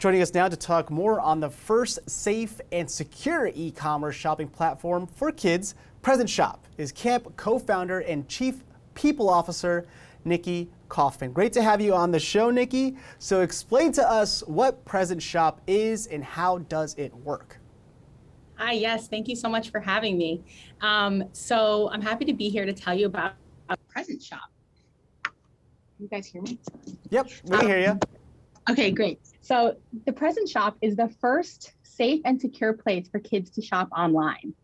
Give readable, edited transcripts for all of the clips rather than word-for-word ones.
Joining us now to talk more on the first safe and secure e-commerce shopping platform for kids, Present Shop, is Camp co-founder and chief people officer, Nikki Kaufman. Great to have you on the show, Nikki. So explain to us what Present Shop is and how does it work? Hi, yes, thank you so much for having me. So I'm happy to be here to tell you about Present Shop. You guys hear me? Yep, we hear you. Okay, great. So the Present Shop is the first safe and secure place for kids to shop online.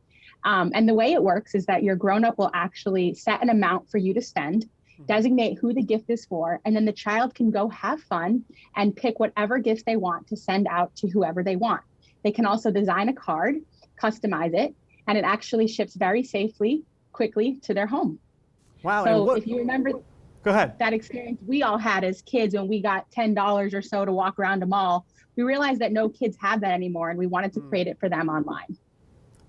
And the way it works is that your grown-up will actually set an amount for you to spend, designate who the gift is for, and then the child can go have fun and pick whatever gifts they want to send out to whoever they want. They can also design a card, customize it, and it actually ships very safely, quickly to their home. Wow. So if you remember Go ahead. that experience we all had as kids when we got $10 or so to walk around a mall, we realized that no kids have that anymore, and we wanted to create it for them online.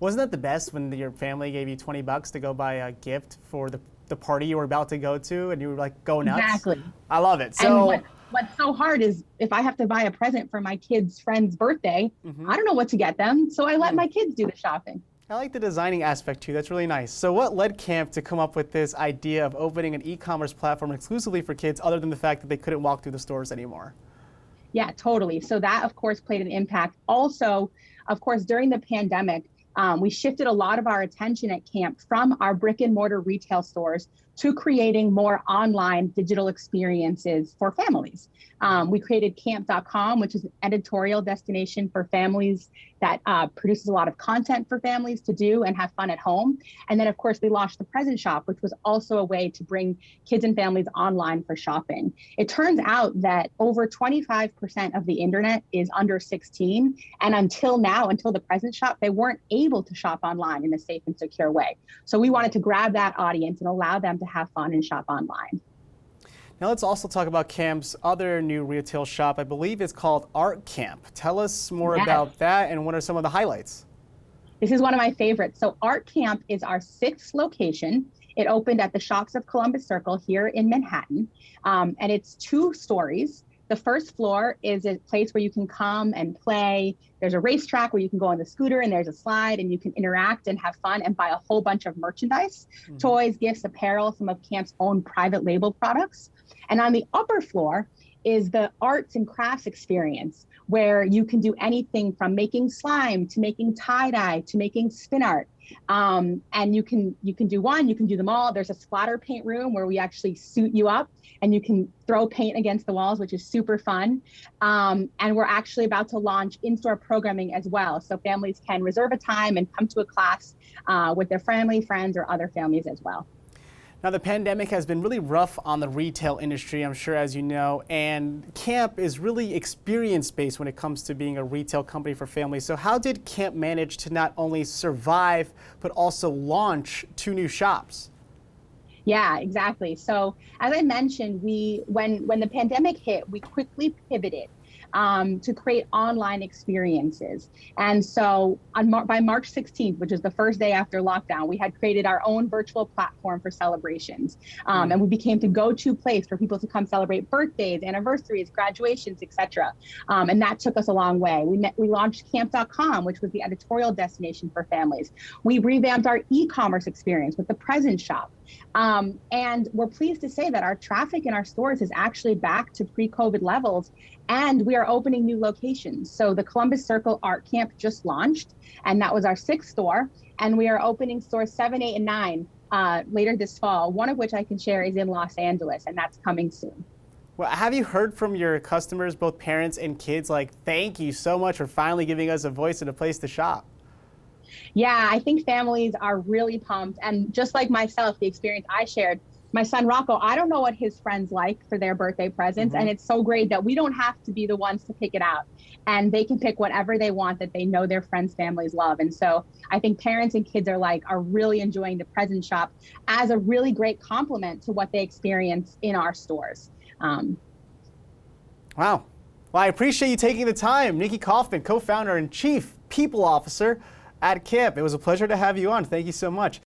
Wasn't that the best when your family gave you $20 to go buy a gift for the party you were about to go to and you were like, go nuts? Exactly. I love it. So and what's so hard is if I have to buy a present for my kid's friend's birthday, I don't know what to get them. So I let my kids do the shopping. I like the designing aspect too. That's really nice. So what led Camp to come up with this idea of opening an e-commerce platform exclusively for kids, other than the fact that they couldn't walk through the stores anymore? Yeah, totally. So that, of course, played an impact. Also, of course, during the pandemic, we shifted a lot of our attention at Camp from our brick and mortar retail stores to creating more online digital experiences for families. We created camp.com, which is an editorial destination for families that produces a lot of content for families to do and have fun at home. And then, of course, we launched the Present Shop, which was also a way to bring kids and families online for shopping. It turns out that over 25% of the internet is under 16. And until now, until the Present Shop, they weren't able to shop online in a safe and secure way. So we wanted to grab that audience and allow them to have fun and shop online. Now let's also talk about Camp's other new retail shop. I believe it's called Art Camp. Tell us more about that and what are some of the highlights? This is one of my favorites. So Art Camp is our 6th location. It opened at the Shops of Columbus Circle here in Manhattan. And it's 2 stories. The first floor is a place where you can come and play. There's a racetrack where you can go on the scooter and there's a slide and you can interact and have fun and buy a whole bunch of merchandise, toys, gifts, apparel, some of Camp's own private label products. And on the upper floor is the arts and crafts experience, where you can do anything from making slime to making tie-dye to making spin art. And you can do them all. There's a splatter paint room where we actually suit you up and you can throw paint against the walls, which is super fun. And we're actually about to launch in-store programming as well. So families can reserve a time and come to a class with their family, friends, or other families as well. Now, the pandemic has been really rough on the retail industry, I'm sure, as you know, and Camp is really experience-based when it comes to being a retail company for families. So how did Camp manage to not only survive, but also launch 2 new shops? Yeah, exactly. So as I mentioned, when the pandemic hit, we quickly pivoted to create online experiences. And so by March 16th, which is the first day after lockdown, we had created our own virtual platform for celebrations. And we became the go-to place for people to come celebrate birthdays, anniversaries, graduations, etc. And that took us a long way. We launched camp.com, which was the editorial destination for families. We revamped our e-commerce experience with the Present Shop. And we're pleased to say that our traffic in our stores is actually back to pre-COVID levels, and we are opening new locations. So the Columbus Circle Art Camp just launched, and that was our 6th store. And we are opening stores 7, 8, and 9 later this fall, one of which I can share is in Los Angeles, and that's coming soon. Well, have you heard from your customers, both parents and kids, like, thank you so much for finally giving us a voice and a place to shop? Yeah, I think families are really pumped. And just like myself, the experience I shared, my son Rocco, I don't know what his friends like for their birthday presents. And it's so great that we don't have to be the ones to pick it out. And they can pick whatever they want that they know their friends' families love. And so I think parents and kids are really enjoying the Present Shop as a really great complement to what they experience in our stores. Wow. Well, I appreciate you taking the time. Nikki Kaufman, co-founder and chief people officer at Camp. It was a pleasure to have you on. Thank you so much.